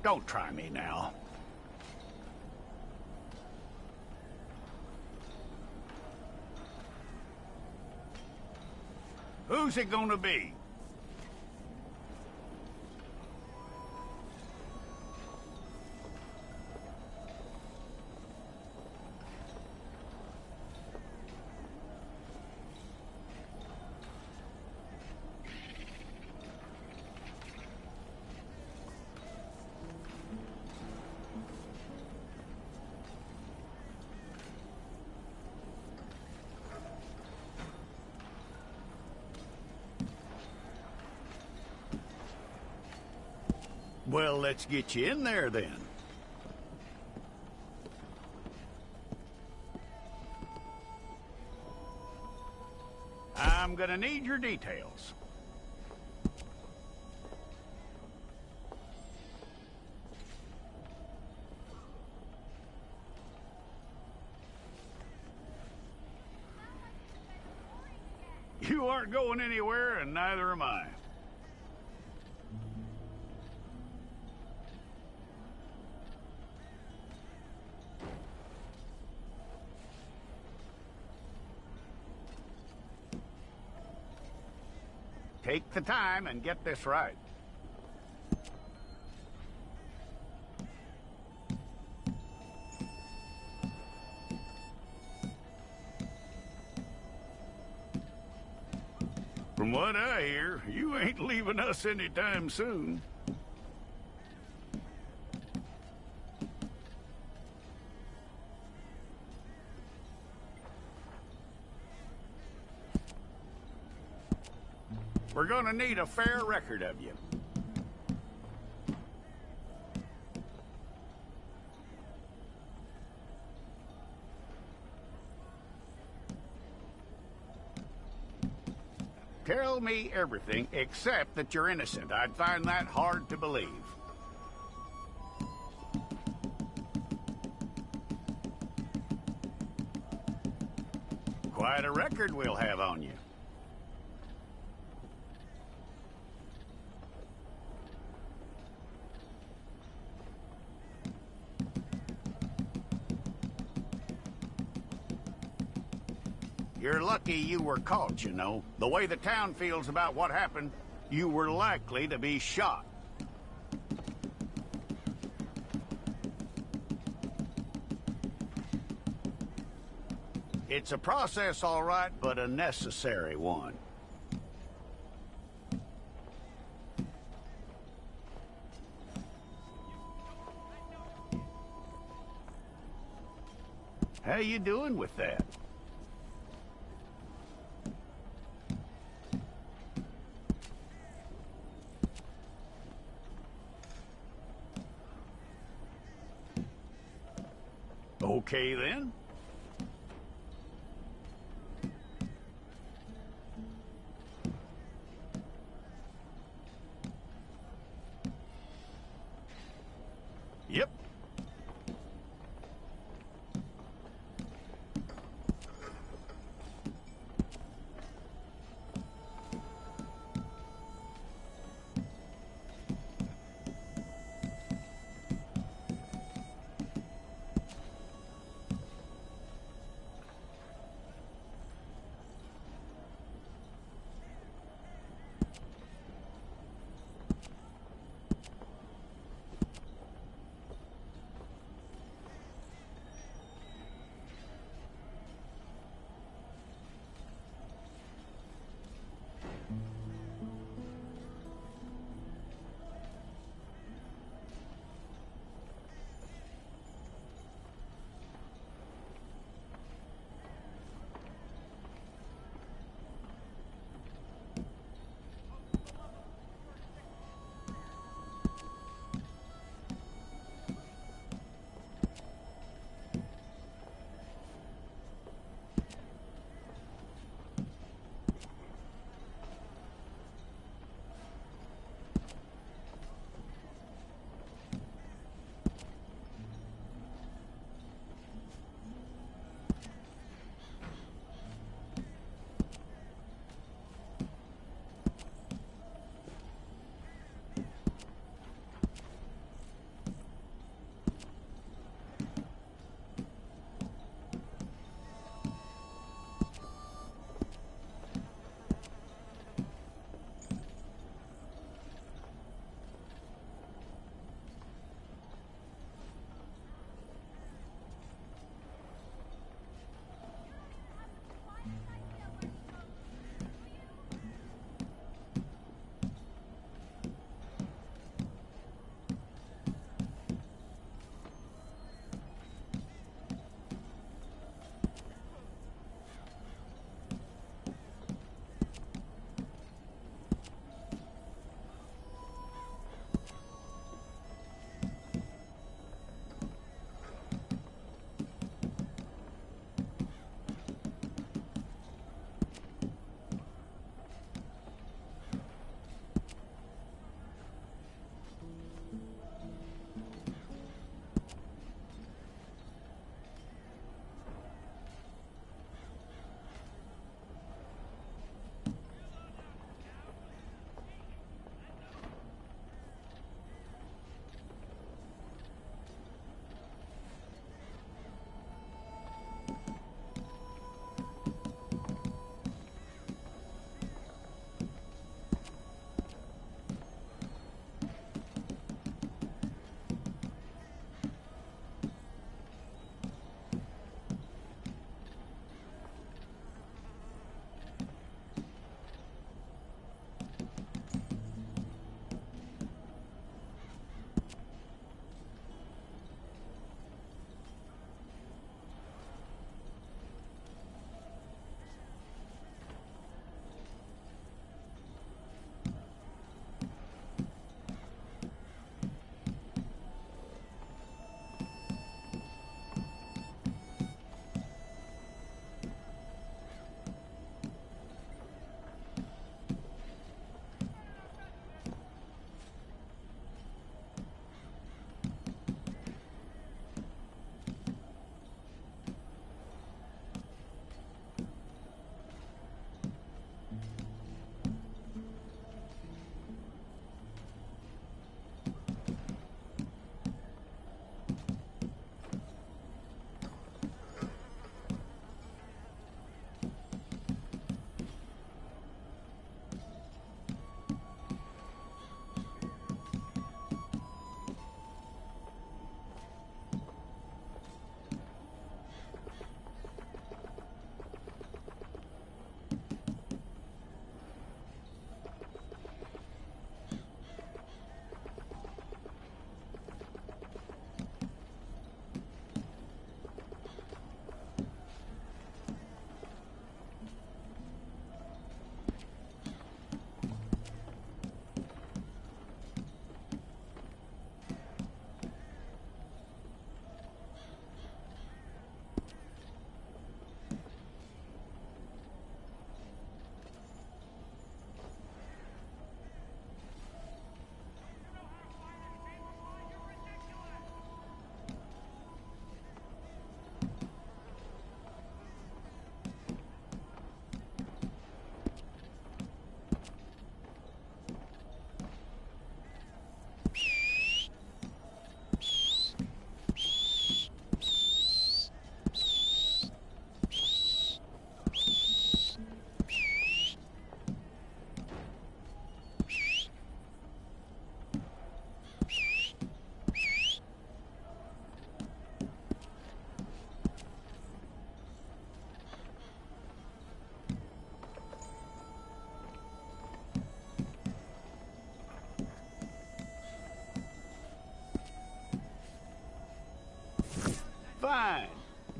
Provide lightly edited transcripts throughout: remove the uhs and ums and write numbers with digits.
Don't try me now. Who's it gonna be? Well, let's get you in there, then. I'm gonna need your details. You aren't going anywhere, and neither am I. Take the time and get this right. From what I hear, you ain't leaving us anytime soon. We're gonna need a fair record of you. Tell me everything except that you're innocent. I'd find that hard to believe. Quite a record we'll have on you. You're lucky you were caught, you know. The way the town feels about what happened, you were likely to be shot. It's a process, all right, but a necessary one. How you doing with that? Okay, then. Yep.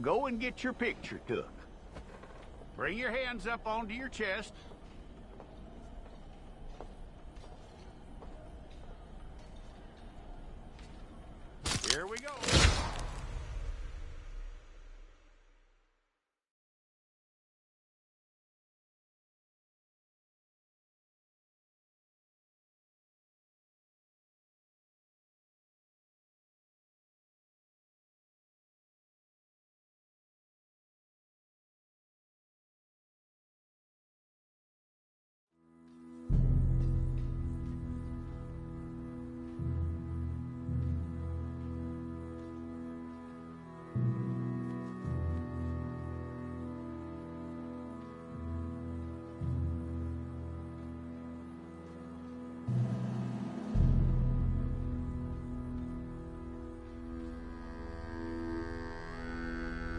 go and get your picture took. Bring your hands up onto your chest. Here we go.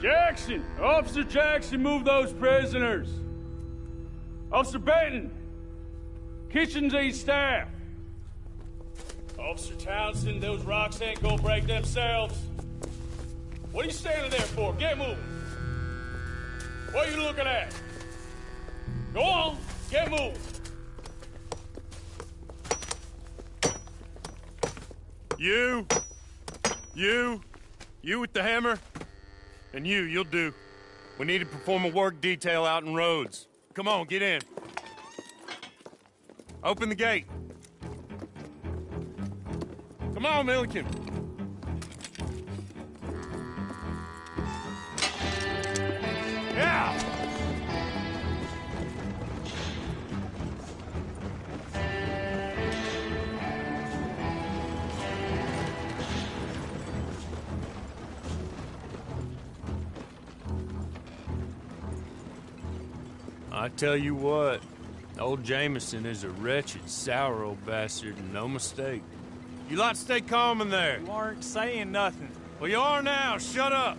Jackson! Officer Jackson, move those prisoners! Officer Benton! Kitchens aid staff! Officer Townsend, those rocks ain't gonna break themselves. What are you standing there for? Get moving! What are you looking at? Go on, get moving! You with the hammer? And you'll do. We need to perform a work detail out in Rhodes. Come on, get in. Open the gate. Come on, Milliken. Yeah! I tell you what, old Jameson is a wretched, sour old bastard, and no mistake. You lot stay calm in there. You aren't saying nothing. Well, you are now. Shut up.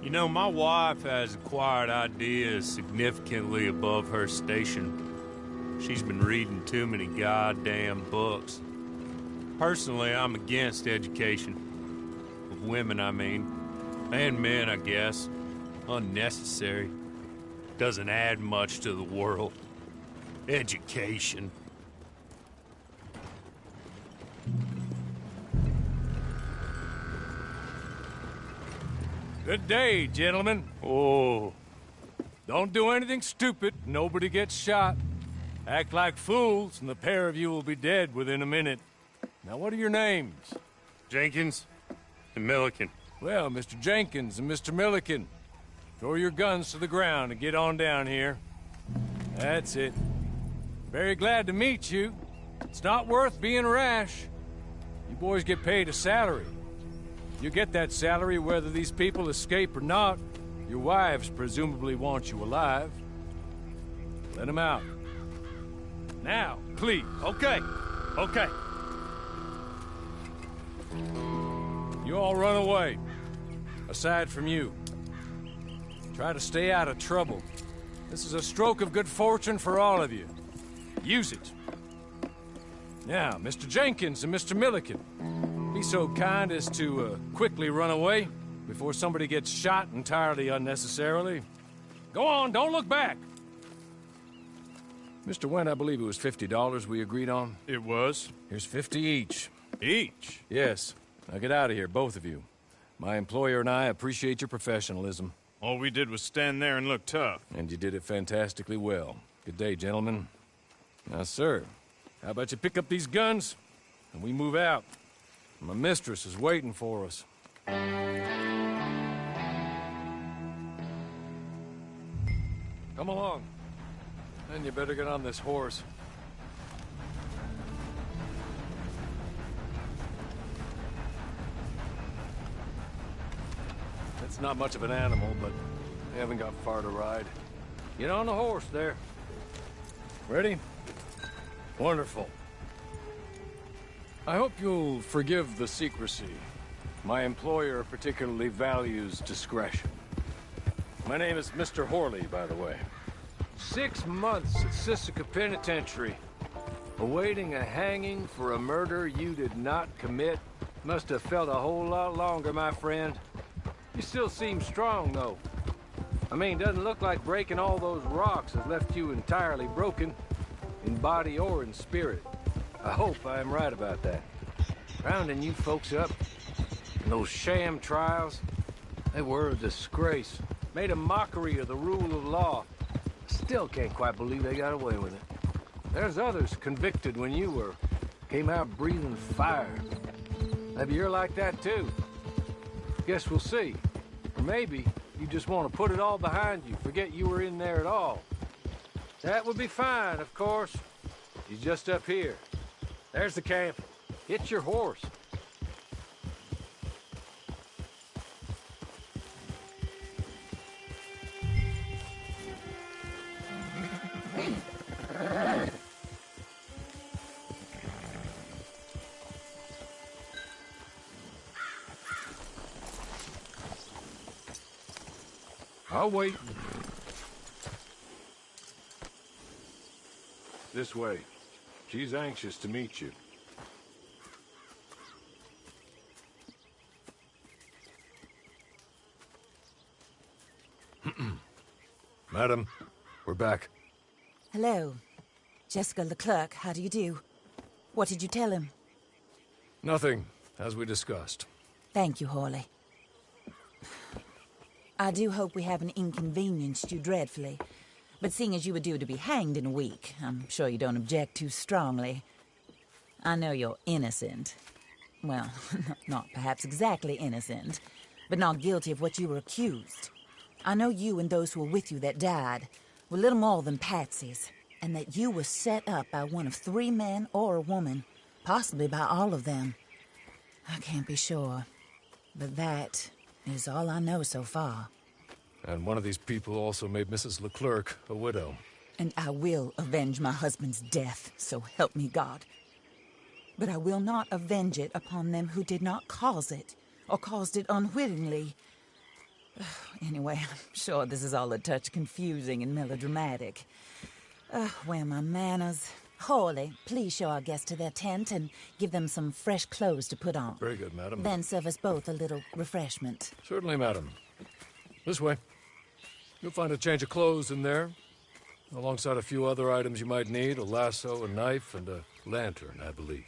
You know, my wife has acquired ideas significantly above her station. She's been reading too many goddamn books. Personally, I'm against education. Of women, I mean. And men, I guess. Unnecessary. Doesn't add much to the world. Education. Good day, gentlemen. Oh. Don't do anything stupid. Nobody gets shot. Act like fools, and the pair of you will be dead within a minute. Now, what are your names? Jenkins and Milliken. Well, Mr. Jenkins and Mr. Milliken, throw your guns to the ground and get on down here. That's it. Very glad to meet you. It's not worth being rash. You boys get paid a salary. You get that salary whether these people escape or not. Your wives presumably want you alive. Let them out. Now, please. Okay. You all run away. Aside from you. Try to stay out of trouble. This is a stroke of good fortune for all of you. Use it. Now, Mr. Jenkins and Mr. Milliken, be so kind as to quickly run away before somebody gets shot entirely unnecessarily. Go on, don't look back. Mr. Wendt, I believe it was $50 we agreed on. It was. Here's 50 each. Each? Yes. Now get out of here, both of you. My employer and I appreciate your professionalism. All we did was stand there and look tough. And you did it fantastically well. Good day, gentlemen. Now, sir, how about you pick up these guns and we move out? My mistress is waiting for us. Come along. Then you better get on this horse. It's not much of an animal, but they haven't got far to ride. Get on the horse there. Ready? Wonderful. I hope you'll forgive the secrecy. My employer particularly values discretion. My name is Mr. Horley, by the way. 6 months at Sisika Penitentiary. Awaiting a hanging for a murder you did not commit. Must have felt a whole lot longer, my friend. You still seem strong, though. I mean, doesn't look like breaking all those rocks has left you entirely broken, in body or in spirit. I hope I am right about that. Rounding you folks up, and those sham trials, they were a disgrace. Made a mockery of the rule of law. I still can't quite believe they got away with it. There's others convicted when you were. Came out breathing fire. Maybe you're like that too. Guess we'll see. Or maybe you just want to put it all behind you, forget you were in there at all. That would be fine, of course. He's just up here. There's the camp. Get your horse. I'll wait. This way. She's anxious to meet you. Madam, we're back. Hello. Jessica Leclerc, how do you do? What did you tell him? Nothing, as we discussed. Thank you, Hawley. I do hope we haven't inconvenienced you dreadfully. But seeing as you were due to be hanged in a week, I'm sure you don't object too strongly. I know you're innocent. Well, not perhaps exactly innocent, but not guilty of what you were accused. I know you and those who were with you that died were little more than patsies, and that you were set up by one of 3 men or a woman, possibly by all of them. I can't be sure, but that is all I know so far. And one of these people also made Mrs. Leclerc a widow. And I will avenge my husband's death, so help me God. But I will not avenge it upon them who did not cause it, or caused it unwittingly. Anyway, I'm sure this is all a touch confusing and melodramatic. Where are my manners? Hawley, please show our guests to their tent and give them some fresh clothes to put on. Very good, madam. Then serve us both a little refreshment. Certainly, madam. This way. You'll find a change of clothes in there, alongside a few other items you might need, a lasso, a knife, and a lantern, I believe.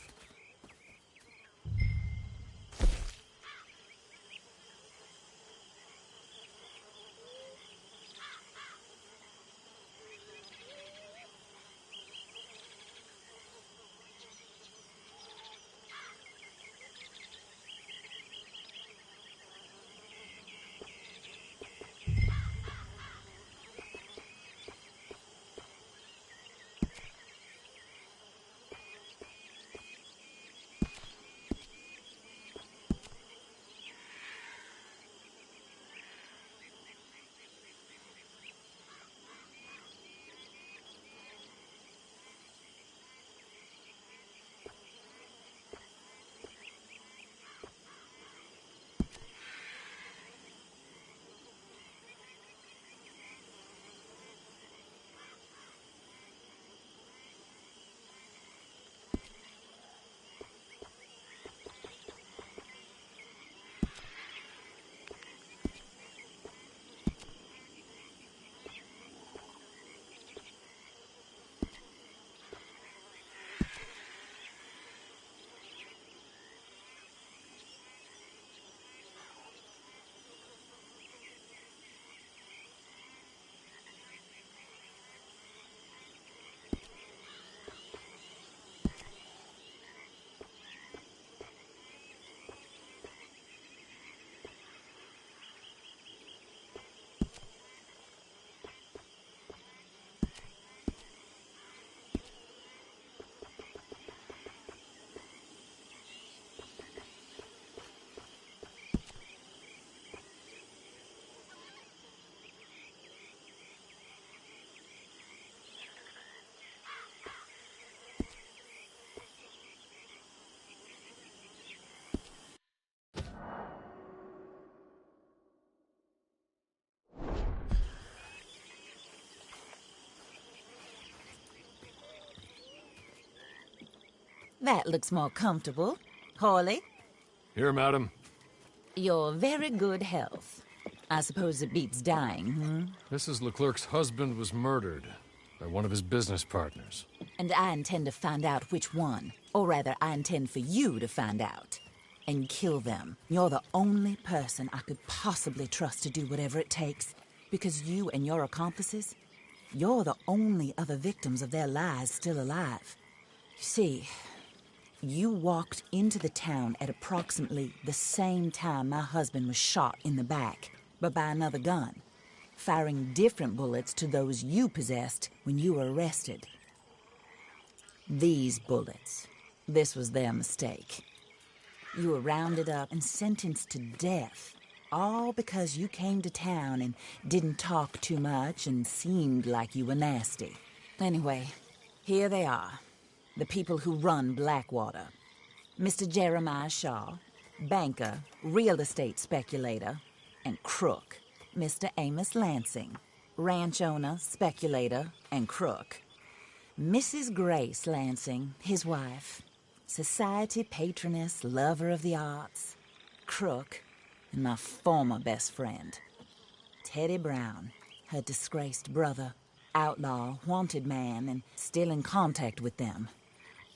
That looks more comfortable. Hawley? Here, madam. Your very good health. I suppose it beats dying, hmm? Mrs. Leclerc's husband was murdered by one of his business partners. And I intend to find out which one. Or rather, I intend for you to find out. And kill them. You're the only person I could possibly trust to do whatever it takes. Because you and your accomplices, you're the only other victims of their lies still alive. You see, you walked into the town at approximately the same time my husband was shot in the back, but by another gun, firing different bullets to those you possessed when you were arrested. These bullets, this was their mistake. You were rounded up and sentenced to death, all because you came to town and didn't talk too much and seemed like you were nasty. Anyway, here they are, the people who run Blackwater. Mr. Jeremiah Shaw, banker, real estate speculator, and crook. Mr. Amos Lansing, ranch owner, speculator, and crook. Mrs. Grace Lansing, his wife, society patroness, lover of the arts, crook, and my former best friend. Teddy Brown, her disgraced brother, outlaw, wanted man, and still in contact with them.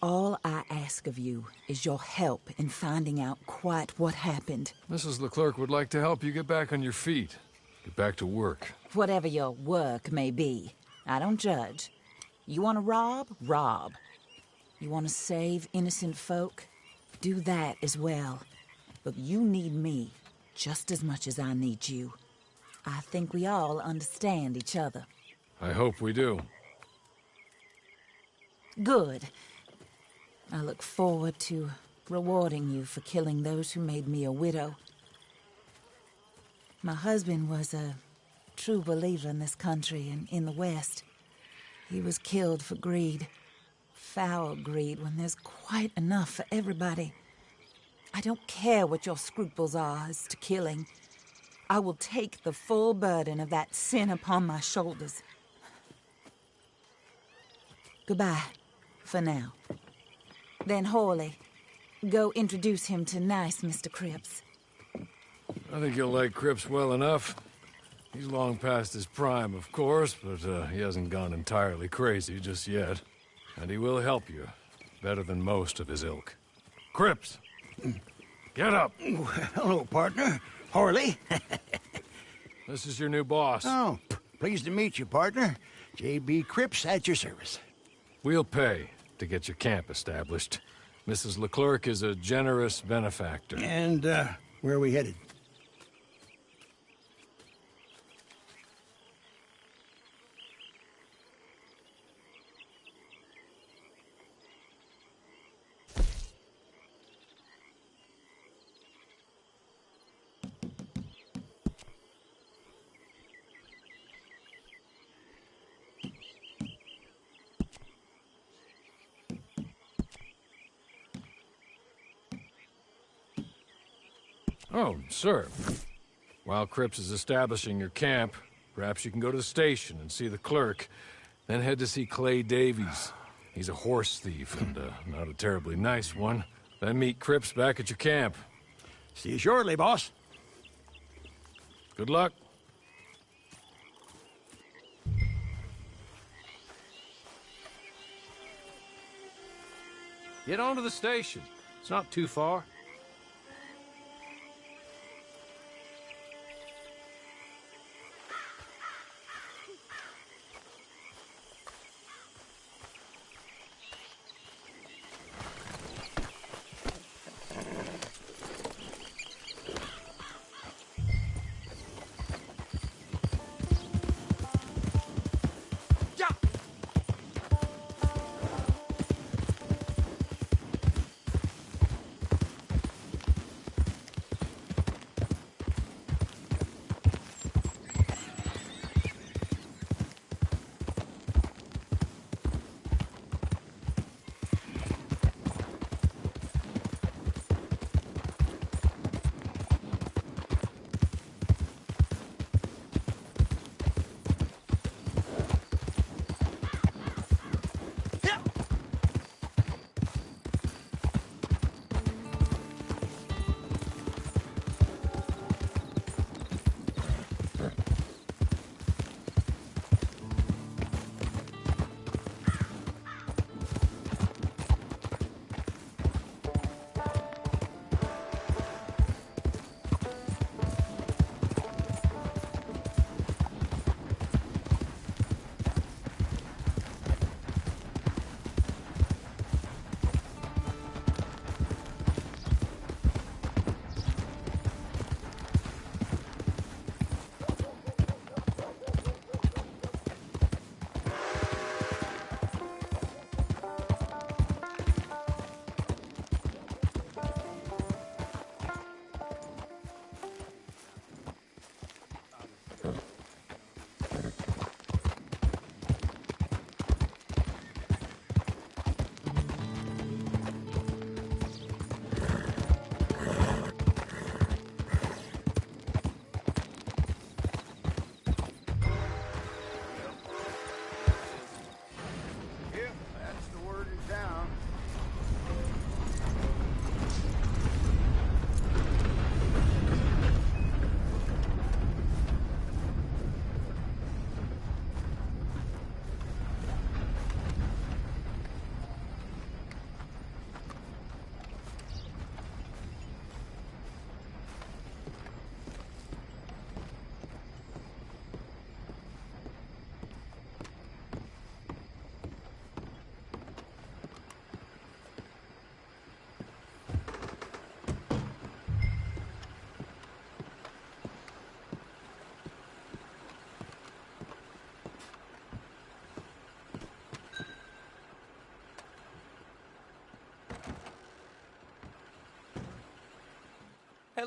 All I ask of you is your help in finding out quite what happened. Mrs. Leclerc would like to help you get back on your feet. Get back to work. Whatever your work may be, I don't judge. You want to rob? Rob. You want to save innocent folk? Do that as well. But you need me just as much as I need you. I think we all understand each other. I hope we do. Good. I look forward to rewarding you for killing those who made me a widow. My husband was a true believer in this country and in the West. He was killed for greed. Foul greed when there's quite enough for everybody. I don't care what your scruples are as to killing. I will take the full burden of that sin upon my shoulders. Goodbye, for now. Then Hawley, go introduce him to nice Mr. Cripps. I think you'll like Cripps well enough. He's long past his prime, of course, but he hasn't gone entirely crazy just yet. And he will help you, better than most of his ilk. Cripps! Get up! Hello, partner. Harley. This is your new boss. Oh, pleased to meet you, partner. J.B. Cripps at your service. We'll pay to get your camp established. Mrs. Leclerc is a generous benefactor. And, where are we headed? Oh, sir. While Cripps is establishing your camp, perhaps you can go to the station and see the clerk, then head to see Clay Davies. He's a horse thief, and not a terribly nice one. Then meet Cripps back at your camp. See you shortly, boss. Good luck. Get on to the station. It's not too far.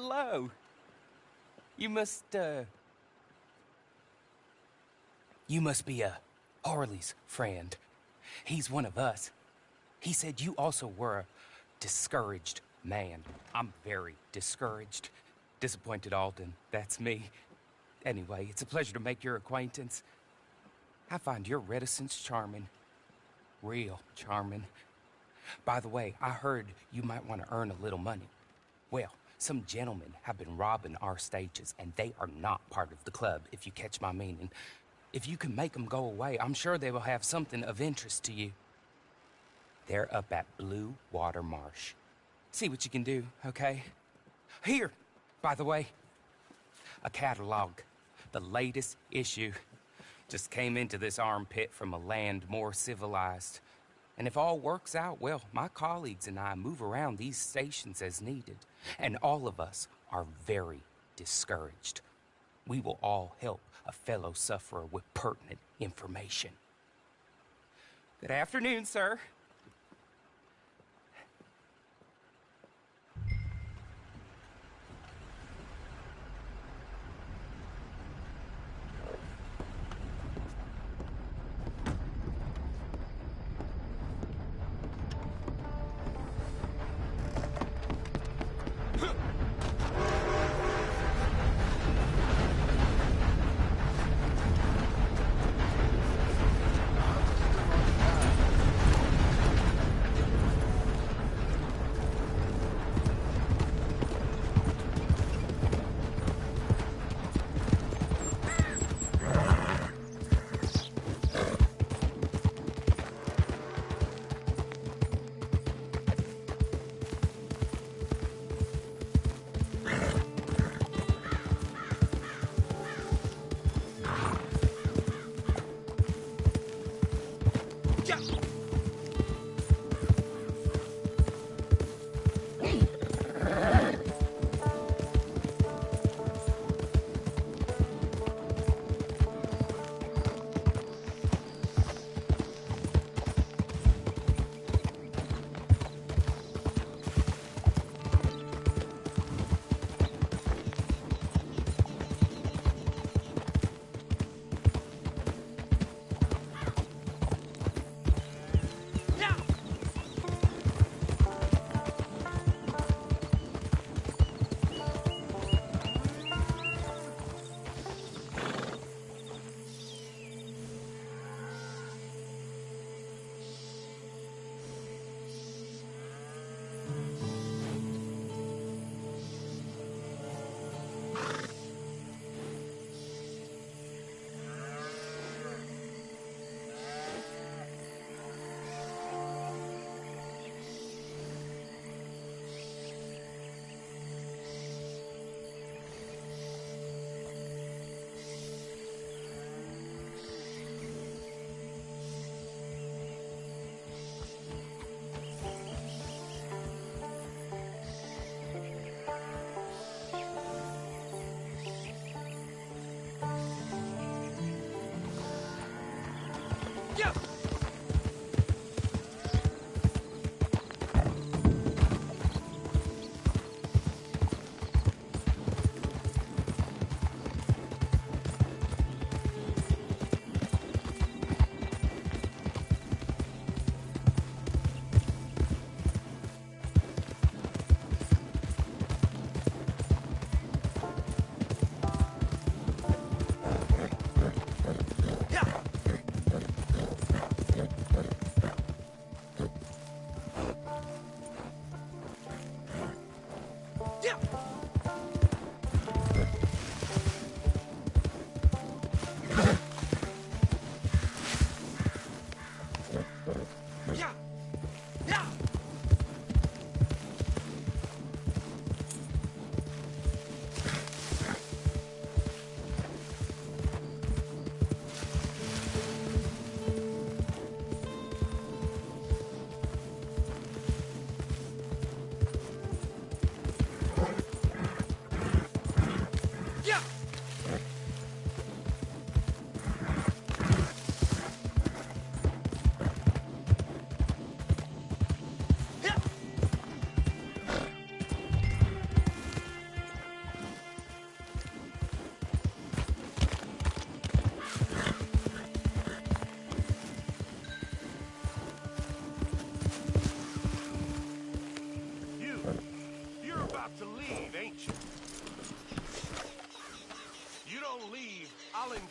hello. You must be Harley's friend. He's one of us. He said you also were a discouraged man. I'm very discouraged. Disappointed Alden, that's me. Anyway, it's a pleasure to make your acquaintance. I find your reticence charming. Real charming. By the way, I heard you might want to earn a little money. Well, some gentlemen have been robbing our stages, and they are not part of the club, if you catch my meaning. If you can make them go away, I'm sure they will have something of interest to you. They're up at Blue Water Marsh. See what you can do, okay? Here, by the way, a catalog. The latest issue. Just came into this armpit from a land more civilized. And if all works out, well, my colleagues and I move around these stations as needed. And all of us are very discouraged. We will all help a fellow sufferer with pertinent information. Good afternoon, sir.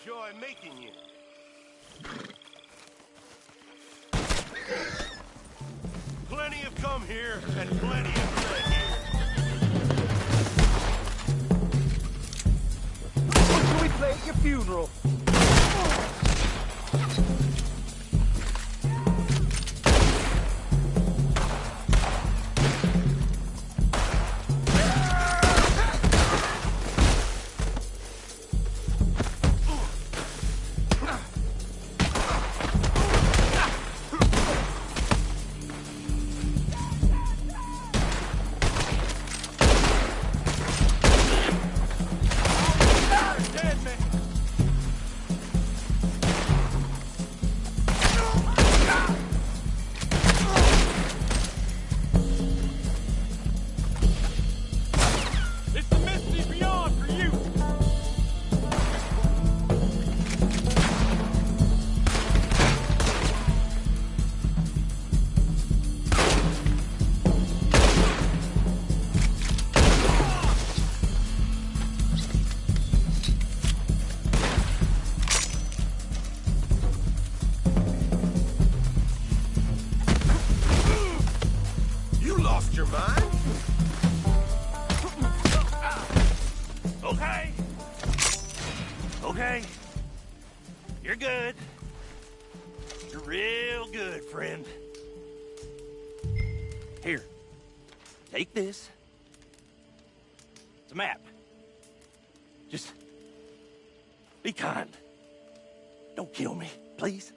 enjoy making you. Plenty have come here, and plenty have fled here. What can we play at your funeral? Your mind? Okay. Okay. You're good. You're real good, friend. Here. Take this. It's a map. Just be kind. Don't kill me, please.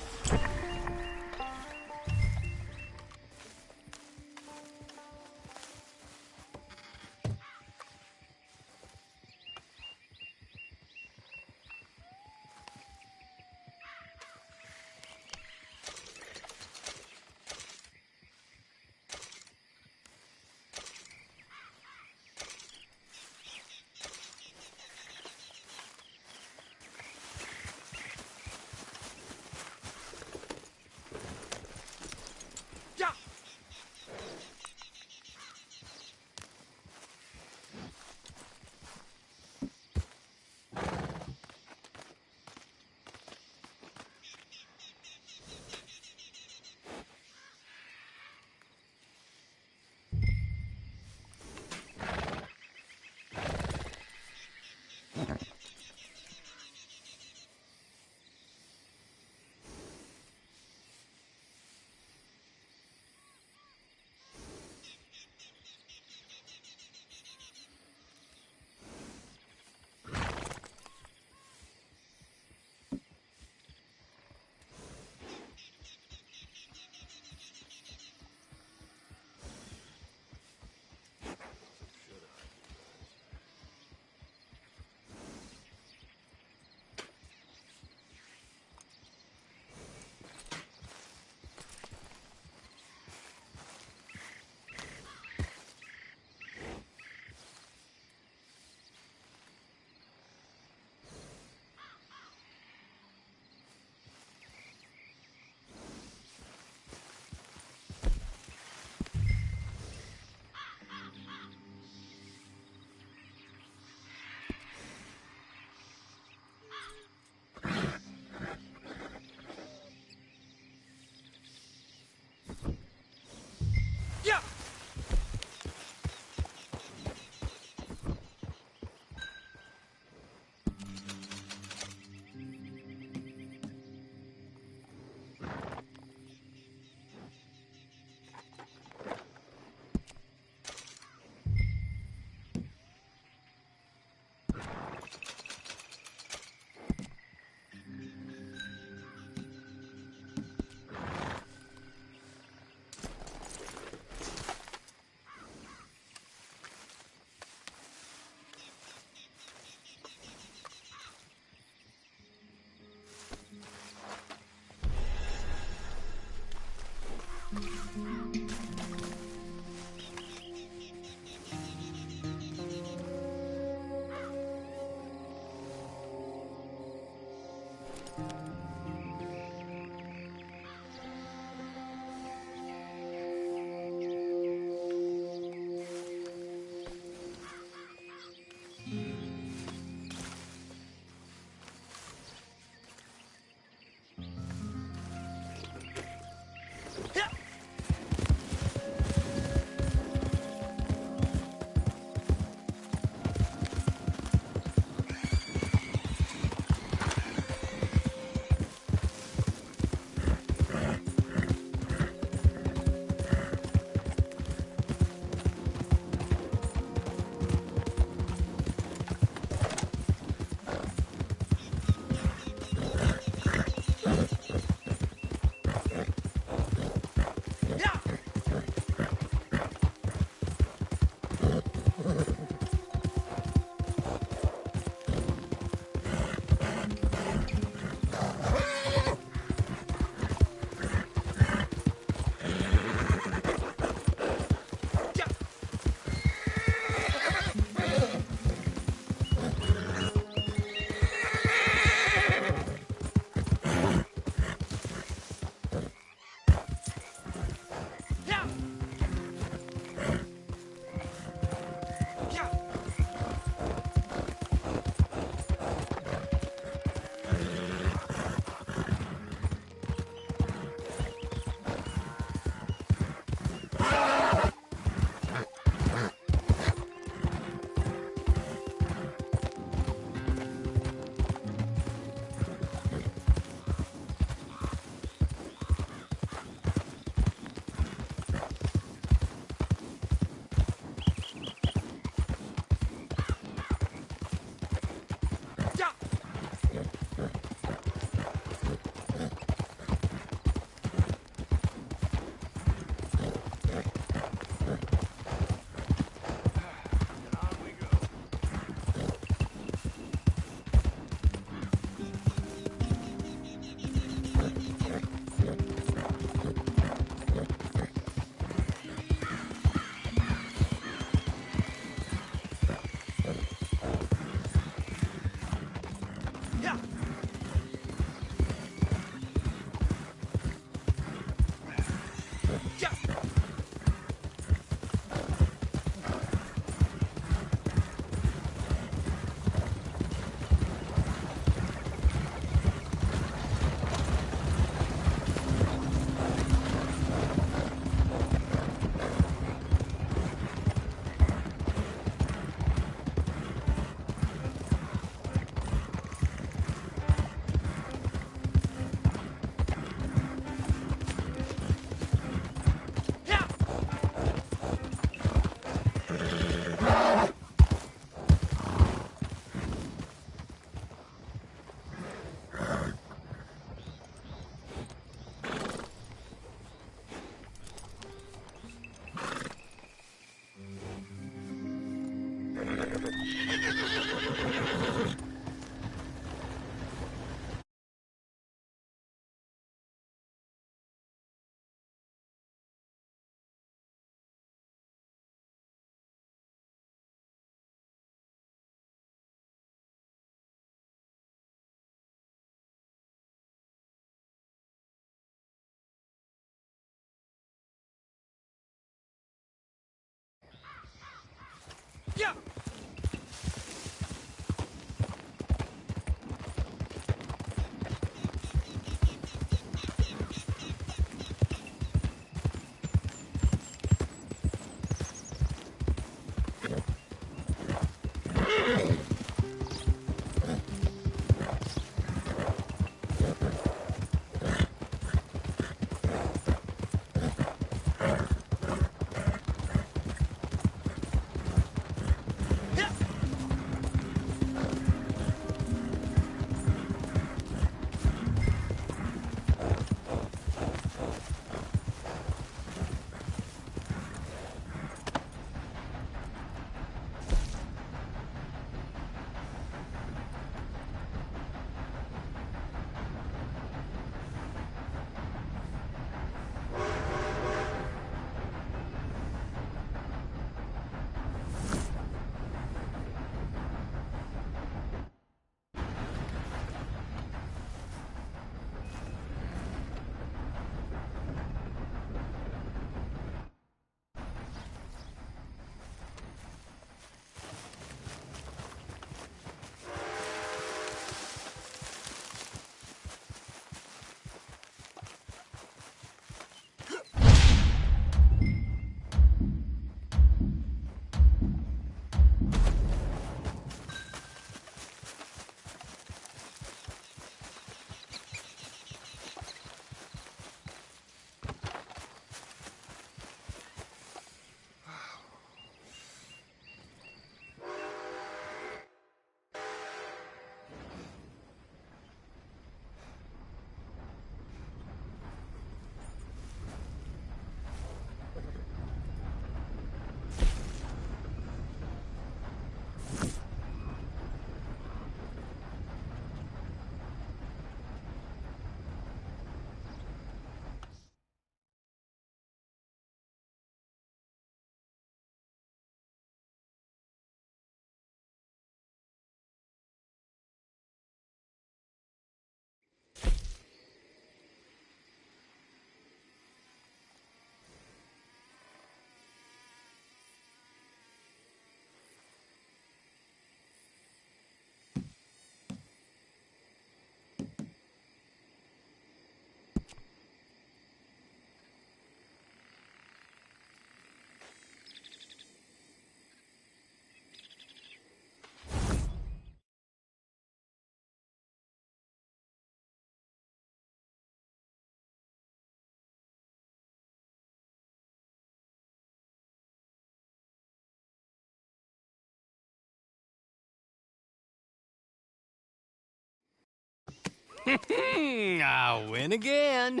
I win again.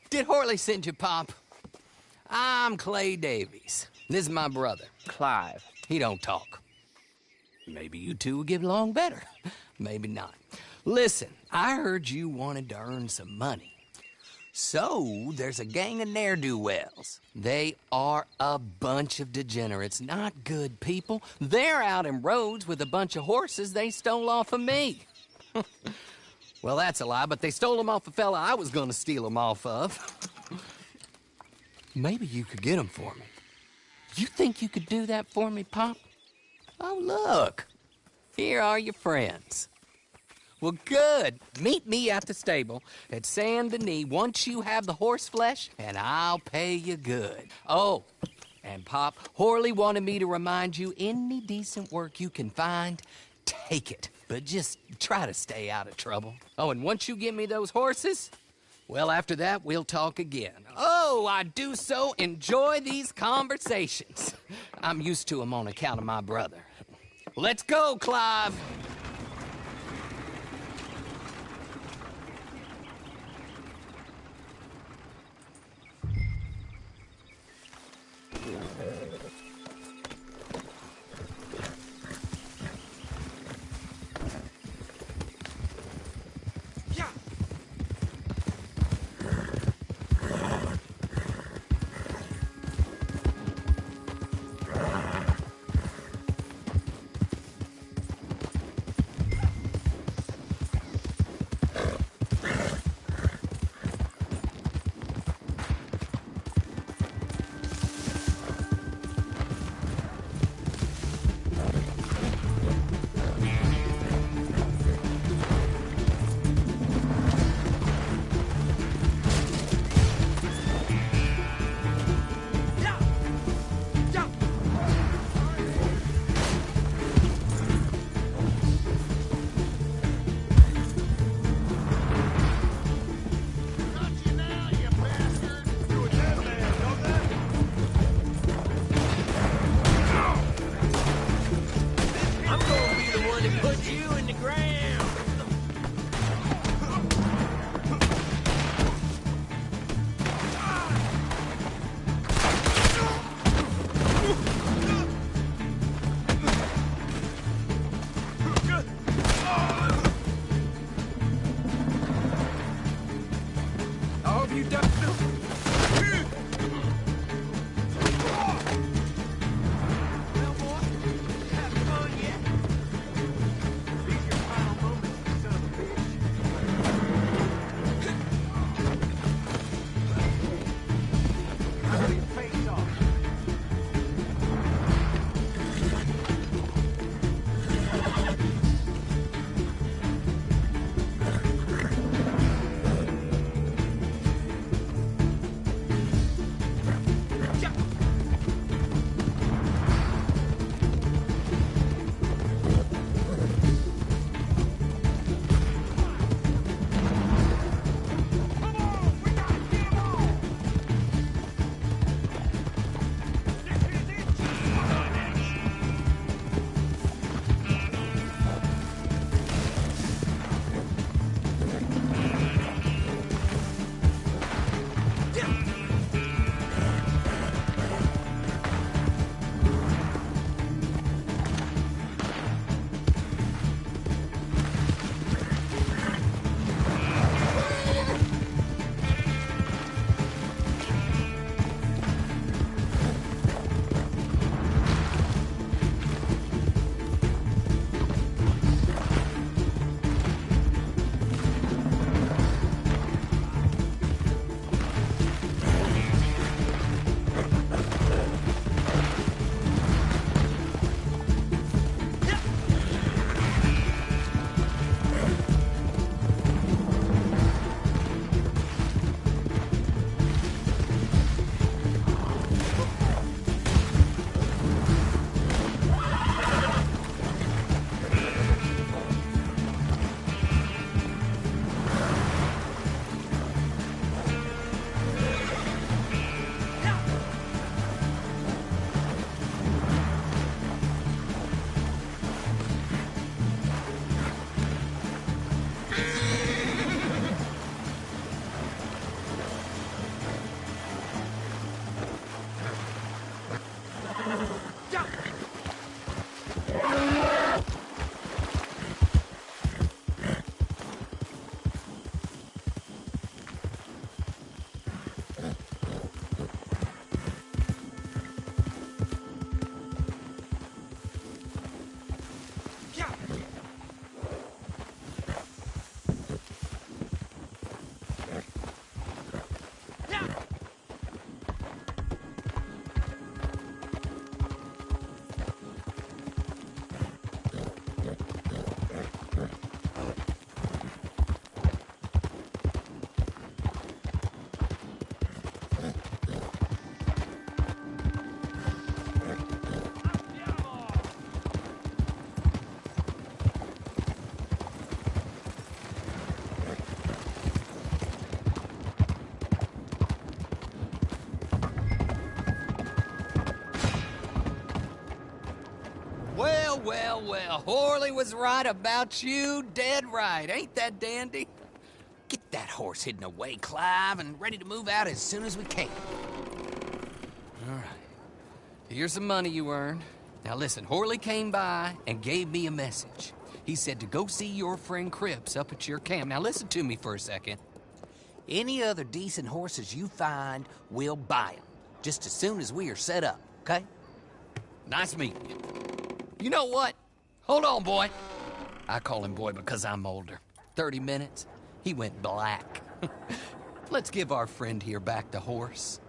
Did Horley send you, Pop? I'm Clay Davies. This is my brother, Clive. He don't talk. Maybe you two will get along better. Maybe not. Listen, I heard you wanted to earn some money. So, there's a gang of ne'er-do-wells. They are a bunch of degenerates, not good people. They're out in roads with a bunch of horses they stole off of me. Well, that's a lie, but they stole them off a fella I was gonna steal them off of. Maybe you could get them for me. You think you could do that for me, Pop? Oh, look. Here are your friends. Well, good. Meet me at the stable at Saint Denis once you have the horse flesh, and I'll pay you good. Oh, and Pop, Horley wanted me to remind you, any decent work you can find, take it. But just try to stay out of trouble. Oh, and once you give me those horses, well, after that, we'll talk again. Oh, I do so enjoy these conversations. I'm used to them on account of my brother. Let's go, Clive. well, Horley was right about you, dead right. Ain't that dandy? Get that horse hidden away, Clive, and ready to move out as soon as we can. All right. Here's some money you earned. Now listen, Horley came by and gave me a message. He said to go see your friend Cripps up at your camp. Now listen to me for a second. Any other decent horses you find, we'll buy them. Just as soon as we are set up, okay? Nice meeting you. You know what? Hold on, boy. I call him boy because I'm older. 30 minutes, he went black. Let's give our friend here back the horse.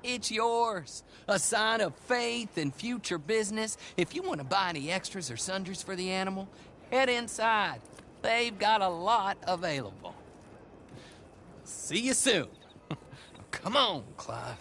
It's yours. A sign of faith and future business. If you want to buy any extras or sundries for the animal, head inside. They've got a lot available. See you soon. Come on, Clive.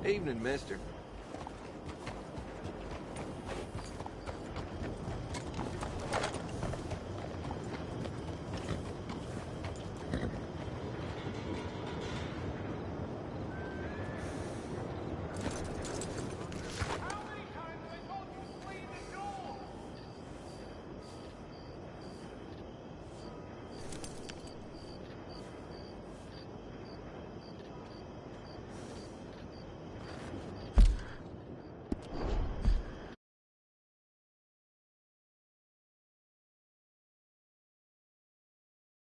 Evening, mister.